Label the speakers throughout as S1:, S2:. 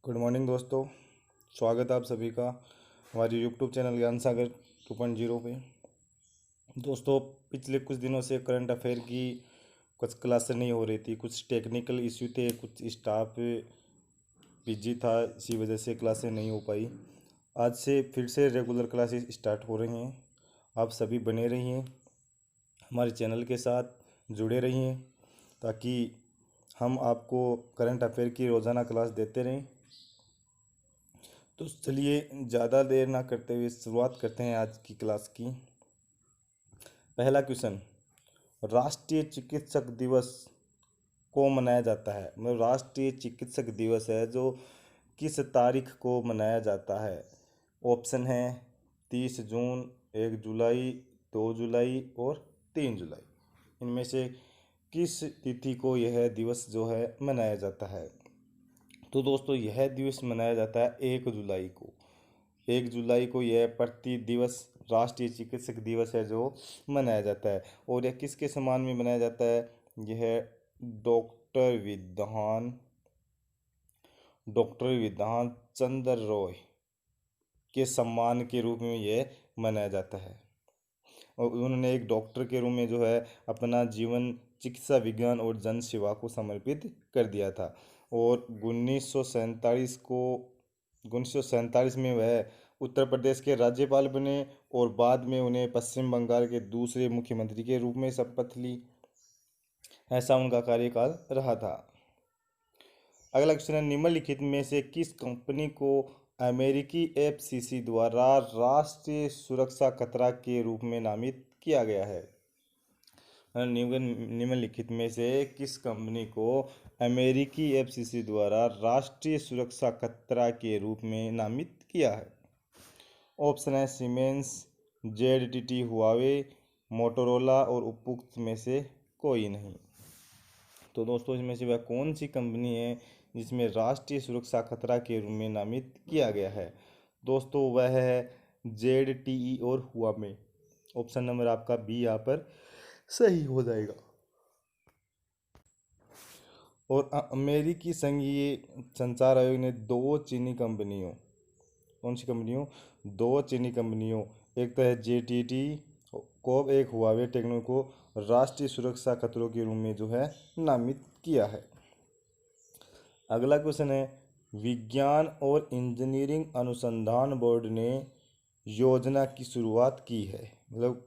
S1: Good morning दोस्तों। स्वागत है आप सभी का हमारे यूट्यूब चैनल ज्ञान सागर 2.0 पे। दोस्तों, पिछले कुछ दिनों से करंट अफेयर की कुछ क्लासें नहीं हो रही थी, कुछ टेक्निकल इश्यू थे, कुछ स्टाफ बिजी था, इसी वजह से क्लासें नहीं हो पाई। आज से फिर से रेगुलर क्लासेस स्टार्ट हो रही हैं। आप सभी बने रहिए, हमारे चैनल के साथ जुड़े रहिए ताकि हम आपको करंट अफेयर की रोज़ाना क्लास देते रहें। तो चलिए ज़्यादा देर ना करते हुए शुरुआत करते हैं आज की क्लास की। पहला क्वेश्चन, राष्ट्रीय चिकित्सक दिवस को मनाया जाता है, मतलब राष्ट्रीय चिकित्सक दिवस है जो किस तारीख को मनाया जाता है। ऑप्शन है 30 जून, 1 जुलाई, 2 जुलाई और 3 जुलाई। इनमें से किस तिथि को यह दिवस जो है मनाया जाता है। तो दोस्तों, यह दिवस मनाया जाता है 1 जुलाई को। 1 जुलाई को यह प्रति दिवस राष्ट्रीय चिकित्सक दिवस है जो मनाया जाता है। और यह किसके सम्मान में मनाया जाता है? यह डॉक्टर विधान चंद्र रॉय के सम्मान के रूप में यह मनाया जाता है। और उन्होंने एक डॉक्टर के रूप में जो है अपना जीवन चिकित्सा विज्ञान और जन सेवा को समर्पित कर दिया था। और 1947 में वह उत्तर प्रदेश के राज्यपाल बने और बाद में उन्हें पश्चिम बंगाल के दूसरे मुख्यमंत्री के रूप में शपथ ली। ऐसा उनका कार्यकाल रहा था। अगला क्वेश्चन है, निम्नलिखित में से किस कंपनी को अमेरिकी एफसीसी द्वारा राष्ट्रीय सुरक्षा खतरा के रूप में नामित किया गया है? निम्नलिखित में से किस कंपनी को अमेरिकी एफसीसी द्वारा राष्ट्रीय सुरक्षा खतरा के रूप में नामित किया है? ऑप्शन है सीमेंस, जेडटीटी, हुआवे, मोटोरोला और उपयुक्त में से कोई नहीं। तो दोस्तों, इसमें से वह कौन सी कंपनी है जिसमें राष्ट्रीय सुरक्षा खतरा के रूप में नामित किया गया है? दोस्तों, वह है जेडटीई और हुआवे। ऑप्शन नंबर आपका बी यहाँ पर सही हो जाएगा। और अमेरिकी संघीय संचार आयोग ने दो चीनी कंपनियों, कौन सी कंपनियों? दो चीनी कंपनियों, एक तो है जेटीटी को, एक हुआवे टेक्नो को राष्ट्रीय सुरक्षा खतरों के रूप में जो है नामित किया है। अगला क्वेश्चन है, विज्ञान और इंजीनियरिंग अनुसंधान बोर्ड ने योजना की शुरुआत की है, मतलब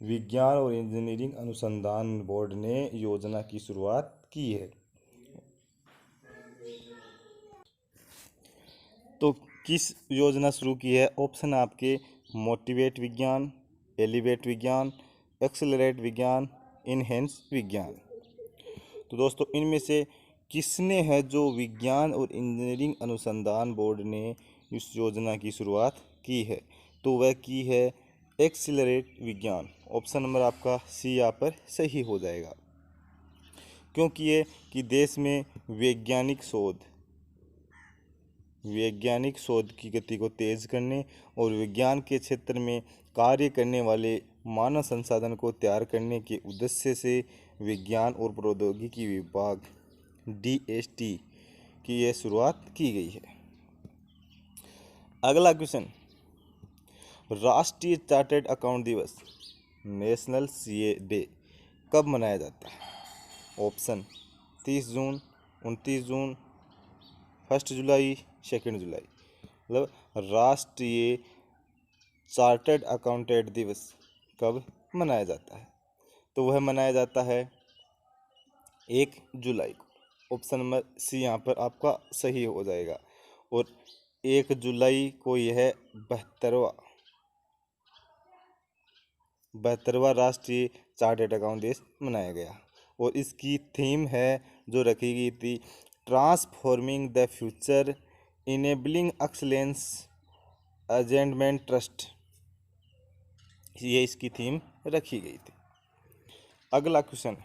S1: विज्ञान और इंजीनियरिंग अनुसंधान बोर्ड ने योजना की शुरुआत की है। तो किस योजना शुरू की है? ऑप्शन आपके मोटिवेट विज्ञान, एलिवेट विज्ञान, एक्सेलरेट विज्ञान, इनहेंस विज्ञान। तो दोस्तों, इनमें से किसने है जो विज्ञान और इंजीनियरिंग अनुसंधान बोर्ड ने इस योजना की शुरुआत की है? तो वह की है एक्सेलरेट विज्ञान। ऑप्शन नंबर आपका सी यहाँ पर सही हो जाएगा, क्योंकि ये कि देश में वैज्ञानिक शोध की गति को तेज करने और विज्ञान के क्षेत्र में कार्य करने वाले मानव संसाधन को तैयार करने के उद्देश्य से विज्ञान और प्रौद्योगिकी विभाग DST की यह शुरुआत की गई है। अगला क्वेश्चन, राष्ट्रीय चार्टर्ड अकाउंट दिवस नेशनल CA डे कब मनाया जाता है? ऑप्शन 30 जून, 29 जून, 1 जुलाई, 2 जुलाई। मतलब राष्ट्रीय चार्टर्ड अकाउंटेंट दिवस कब मनाया जाता है? तो वह मनाया जाता है 1 जुलाई को। ऑप्शन नंबर सी यहाँ पर आपका सही हो जाएगा। और 1 जुलाई को यह 72वां राष्ट्रीय चार्टर्ड अकाउंट दिवस मनाया गया। और इसकी थीम है जो रखी गई थी, transforming the future enabling excellence amendment trust. ये इसकी थीम रखी गई थी। अगला क्वेश्चन,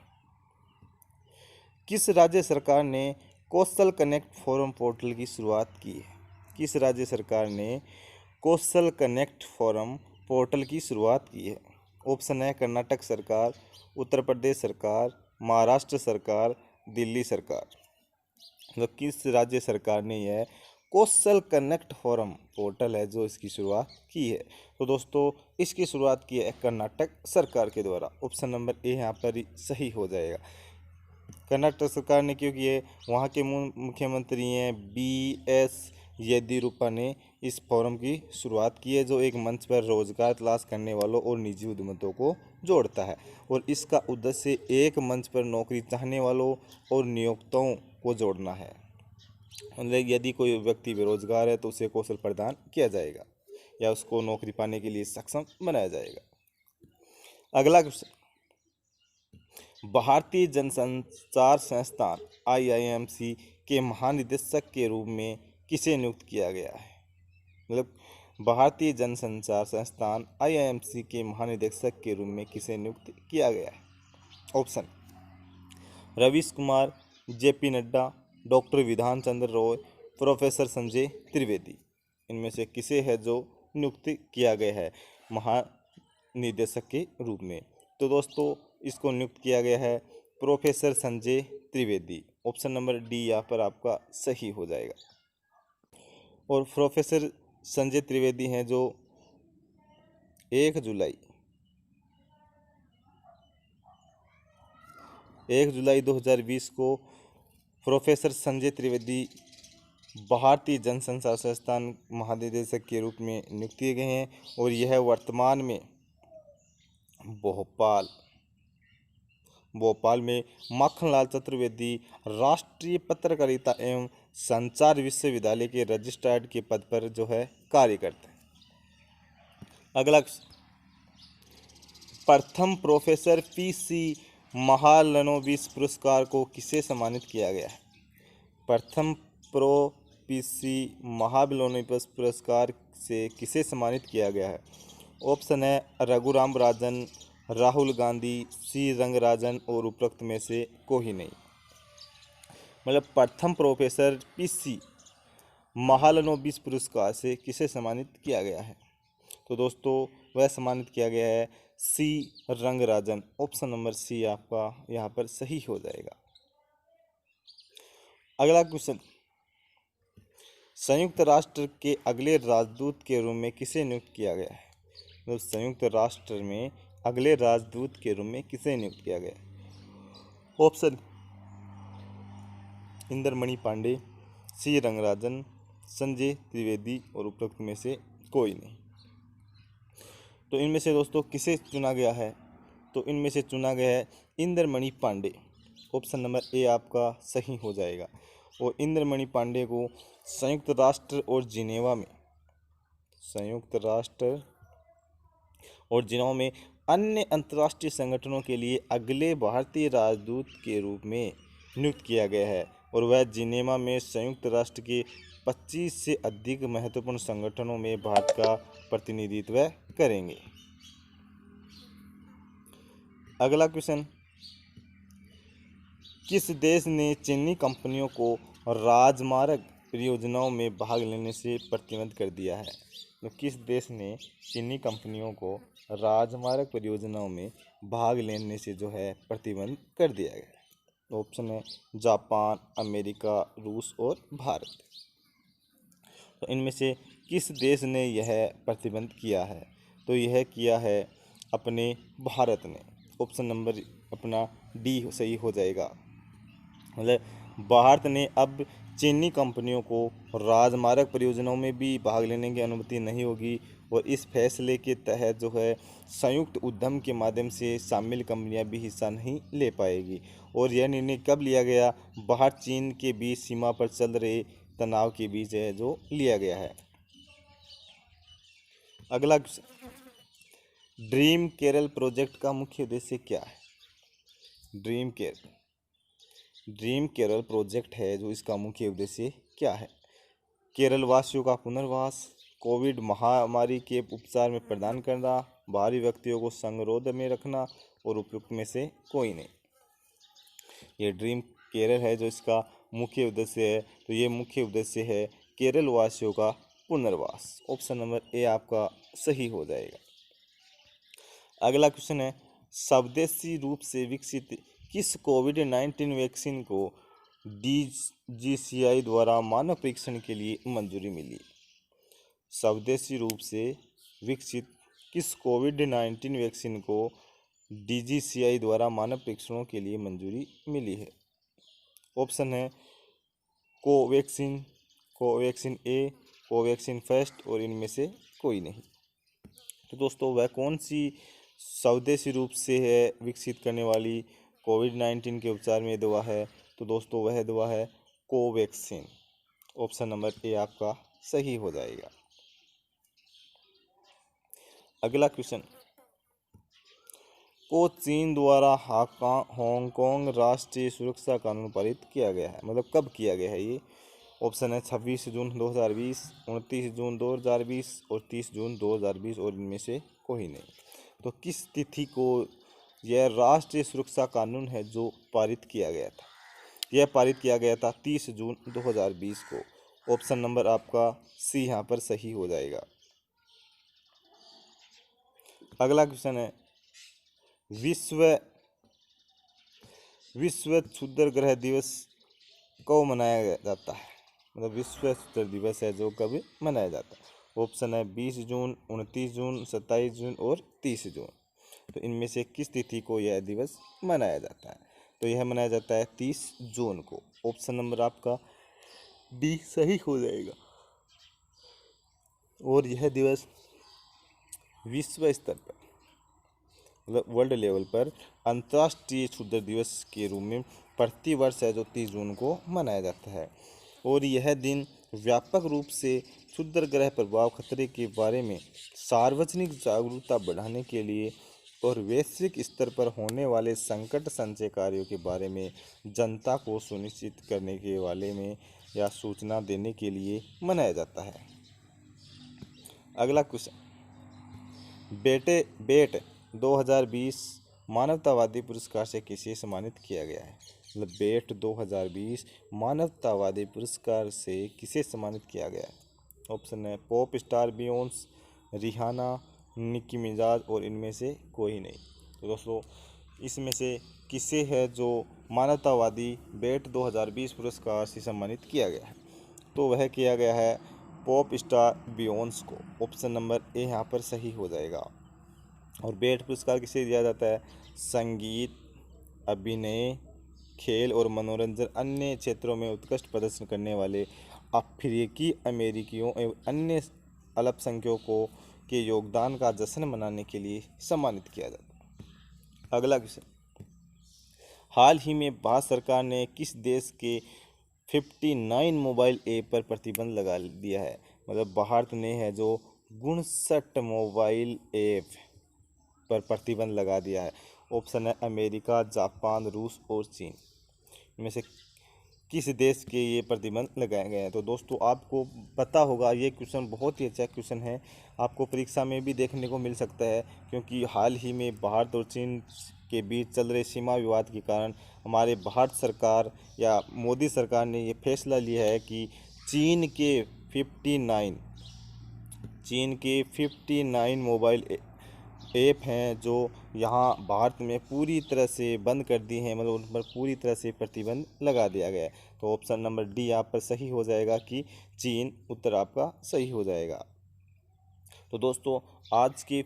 S1: किस राज्य सरकार ने कौशल कनेक्ट फोरम पोर्टल की शुरुआत की है? किस राज्य सरकार ने कौशल कनेक्ट फोरम पोर्टल की शुरुआत की है? ऑप्शन है कर्नाटक सरकार, उत्तर प्रदेश सरकार, महाराष्ट्र सरकार, दिल्ली सरकार। मतलब किस राज्य सरकार ने यह कौशल कनेक्ट फोरम पोर्टल है जो इसकी शुरुआत की है। तो दोस्तों इसकी शुरुआत की है कर्नाटक सरकार के द्वारा। ऑप्शन नंबर ए यहाँ पर ही सही हो जाएगा। कर्नाटक सरकार ने, क्योंकि ये वहाँ के मुख्यमंत्री हैं BS येदियुरप्पा ने इस फोरम की शुरुआत की है, जो एक मंच पर रोजगार तलाश करने वालों और निजी उद्यमियों को जोड़ता है। और इसका उद्देश्य एक मंच पर नौकरी चाहने वालों और नियोक्ताओं को जोड़ना है। मतलब यदि कोई व्यक्ति बेरोजगार है तो उसे कौशल प्रदान किया जाएगा या उसको नौकरी पाने के लिए सक्षम बनाया जाएगा। अगला क्वेश्चन, भारतीय जनसंचार संस्थान IIMC के महानिदेशक के रूप में किसे नियुक्त किया गया है? मतलब भारतीय जनसंचार संस्थान IIMC के महानिदेशक के रूप में किसे नियुक्त किया गया है? Option, Ravish Kumar, JP Nadda, doctor Bidhan Chandra Roy, professor Sanjay Trivedi. इनमें से किसे है जो नियुक्त किया गया है महानिदेशक के रूप में? तो दोस्तों इसको नियुक्त किया गया है professor Sanjay Trivedi. Option number D यहाँ पर आपका सही हो जाएगा। और प्रोफेसर संजय त्रिवेदी हैं जो 1 जुलाई 2020 को प्रोफेसर संजय त्रिवेदी भारतीय जनसंचार संस्थान महानिदेशक के रूप में नियुक्त किए गए हैं। और यह वर्तमान में भोपाल में माखनलाल चतुर्वेदी राष्ट्रीय पत्रकारिता एवं संचार विश्वविद्यालय के रजिस्ट्रार के पद पर जो है कार्य करते हैं। अगला, प्रथम प्रोफेसर PC महालनोबिस पुरस्कार को किसे सम्मानित किया गया है? प्रथम प्रो PC महालनोबिस पुरस्कार से किसे सम्मानित किया गया है? ऑप्शन है रघुराम राजन, राहुल गांधी, C रंगराजन और उपरोक्त में से कोई नहीं। मतलब प्रथम प्रोफेसर PC महालनोबिस पुरस्कार से किसे सम्मानित किया गया है? तो दोस्तों वह सम्मानित किया गया है C Rangarajan. Option number C आपका यहाँ पर सही हो जाएगा। अगला क्वेश्चन, संयुक्त राष्ट्र के अगले राजदूत के रूप में किसे नियुक्त किया गया है? तो संयुक्त राष्ट्र में अगले राजदूत के रूप में किसे नियुक्त किया गया है? ऑप्शन, इंद्रमणि पांडे, C रंगराजन, संजय त्रिवेदी और उपरोक्त में से कोई नहीं। तो इनमें से दोस्तों किसे चुना गया है? तो इनमें से चुना गया है Indramani Pandey. Option number A आपका सही हो जाएगा। और इंद्रमणि पांडे को संयुक्त राष्ट्र और जिनेवा में अन्य अंतर्राष्ट्रीय संगठनों के लिए अगले भारतीय राजदूत के रूप में नियुक्त किया गया है। और वह जिनेवा में संयुक्त राष्ट्र के 25 से अधिक महत्वपूर्ण संगठनों में भारत का प्रतिनिधित्व करेंगे। अगला क्वेश्चन, किस देश ने चीनी कंपनियों को राजमार्ग परियोजनाओं में भाग लेने से प्रतिबंधित कर दिया है? तो किस देश ने चीनी कंपनियों को राजमार्ग परियोजनाओं में भाग लेने से जो है प्रतिबंध कर दिया गया है? ऑप्शन है जापान, अमेरिका, रूस और भारत। तो इनमें से किस देश ने यह प्रतिबंध किया है? तो यह किया है अपने भारत ने। ऑप्शन नंबर अपना डी सही हो जाएगा। मतलब भारत ने अब चीनी कंपनियों को राजमार्ग परियोजनाओं में भी भाग लेने की अनुमति नहीं होगी। और इस फैसले के तहत जो है संयुक्त उद्यम के माध्यम से शामिल कंपनियां भी हिस्सा नहीं ले पाएगी। और यह निर्णय कब लिया गया? भारत चीन के बीच सीमा पर चल रहे तनाव के बीच है जो लिया गया है। अगला, ड्रीम केरल प्रोजेक्ट का मुख्य उद्देश्य क्या है? ड्रीम केरल प्रोजेक्ट है जो इसका मुख्य उद्देश्य क्या है? केरल वासियों का पुनर्वास, कोविड महामारी के उपचार में प्रदान करना, बाहरी व्यक्तियों को संगरोध में रखना और उपयुक्त में से कोई नहीं। ये ड्रीम केरल है जो इसका मुख्य उद्देश्य है। तो ये मुख्य उद्देश्य है केरल वासियों का पुनर्वास। ऑप्शन नंबर ए आपका सही हो जाएगा। अगला क्वेश्चन है, स्वदेशी रूप से विकसित किस कोविड-19 वैक्सीन को DGCI द्वारा मानव परीक्षण के लिए मंजूरी मिली? स्वदेशी रूप से विकसित किस कोविड-19 वैक्सीन को DGCI द्वारा मानव परीक्षणों के लिए मंजूरी मिली है? ऑप्शन है कोवैक्सीन, कोवैक्सीन ए, कोवैक्सीन फर्स्ट और इनमें से कोई नहीं। तो दोस्तों वह कौन सी स्वदेशी रूप से है विकसित करने वाली कोविड-19 के उपचार में दवा है? तो दोस्तों वह दवा है कोवैक्सीन। ऑप्शन नंबर ए आपका सही हो जाएगा। अगला क्वेश्चन, को चीन द्वारा हांगकांग राष्ट्रीय सुरक्षा कानून पारित किया गया है? मतलब कब किया गया है ये? ऑप्शन है 26 जून 2020, 29 जून 2020 और 30 जून 2020 और इनमें से कोई नहीं। तो किस तिथि को यह राष्ट्रीय सुरक्षा कानून है जो पारित किया गया था? यह पारित किया गया था 30 जून 2020 को। ऑप्शन नंबर आपका सी यहाँ पर सही हो जाएगा। अगला क्वेश्चन है, विश्व क्षुद्र ग्रह दिवस कब मनाया जाता है? मतलब विश्व क्षुद्र दिवस है जो कब मनाया जाता है? ऑप्शन है 20 जून, 29 जून, 27 जून और 30 जून। तो इनमें से किस तिथि को यह दिवस मनाया जाता है? तो यह मनाया जाता है 30 जून को। ऑप्शन नंबर आपका डी सही हो जाएगा। और यह दिवस विश्व स्तर पर मतलब वर्ल्ड लेवल पर अंतर्राष्ट्रीय क्षुद्र दिवस के रूप में प्रति वर्ष है जो 30 जून को मनाया जाता है। और यह दिन व्यापक रूप से क्षुद्र ग्रह प्रभाव खतरे के बारे में सार्वजनिक जागरूकता बढ़ाने के लिए और वैश्विक स्तर पर होने वाले संकट संचय कार्यों के बारे में जनता को सुनिश्चित करने के बारे में या सूचना देने के लिए मनाया जाता है। अगला क्वेश्चन, बेट 2020 मानवतावादी पुरस्कार से किसे सम्मानित किया गया है? मतलब बेट 2020 मानवतावादी पुरस्कार से किसे सम्मानित किया गया है? ऑप्शन है पॉप स्टार बियोंस, रिहाना, निकी मिजाज और इनमें से कोई नहीं। तो दोस्तों इसमें से किसे है जो मानवतावादी बेट 2020 पुरस्कार से सम्मानित किया गया है? तो वह किया गया है पॉप स्टार बियोंस को। ऑप्शन नंबर ए यहाँ पर सही हो जाएगा। और बेट पुरस्कार किसे दिया जाता है? संगीत, अभिनय, खेल और मनोरंजन अन्य क्षेत्रों में उत्कृष्ट प्रदर्शन करने वाले अफ्रीकी अमेरिकियों एवं अन्य अल्पसंख्यकों के योगदान का जश्न मनाने के लिए सम्मानित किया जाता है। अगला क्वेश्चन, हाल ही में भारत सरकार ने किस देश के 59 मोबाइल ऐप पर प्रतिबंध लगा दिया है? मतलब भारत ने है जो 59 मोबाइल ऐप पर प्रतिबंध लगा दिया है। ऑप्शन है अमेरिका, जापान, रूस और चीन। इनमें से किस देश के ये प्रतिबंध लगाए गए हैं? तो दोस्तों आपको पता होगा ये क्वेश्चन बहुत ही अच्छा क्वेश्चन है, आपको परीक्षा में भी देखने को मिल सकता है। क्योंकि हाल ही में भारत और चीन के बीच चल रहे सीमा विवाद के कारण हमारे भारत सरकार या मोदी सरकार ने ये फैसला लिया है कि चीन के 59 मोबाइल ऐप हैं जो यहाँ भारत में पूरी तरह से बंद कर दी हैं, मतलब उन पर पूरी तरह से प्रतिबंध लगा दिया गया है। तो ऑप्शन नंबर डी आप पर सही हो जाएगा कि चीन, उत्तर आपका सही हो जाएगा। तो दोस्तों आज के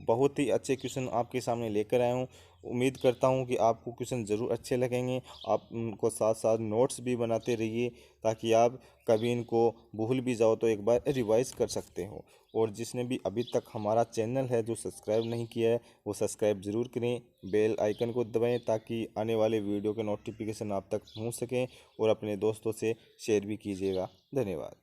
S1: बहुत ही अच्छे क्वेश्चन आपके सामने लेकर आया हूँ। उम्मीद करता हूँ कि आपको क्वेश्चन ज़रूर अच्छे लगेंगे। आप उनको साथ साथ नोट्स भी बनाते रहिए ताकि आप कभी इनको भूल भी जाओ तो एक बार रिवाइज कर सकते हो। और जिसने भी अभी तक हमारा चैनल है जो सब्सक्राइब नहीं किया है वो सब्सक्राइब ज़रूर करें, बेल आइकन को दबाएं ताकि आने वाले वीडियो के नोटिफिकेशन आप तक पहुँच सकें और अपने दोस्तों से शेयर भी कीजिएगा। धन्यवाद।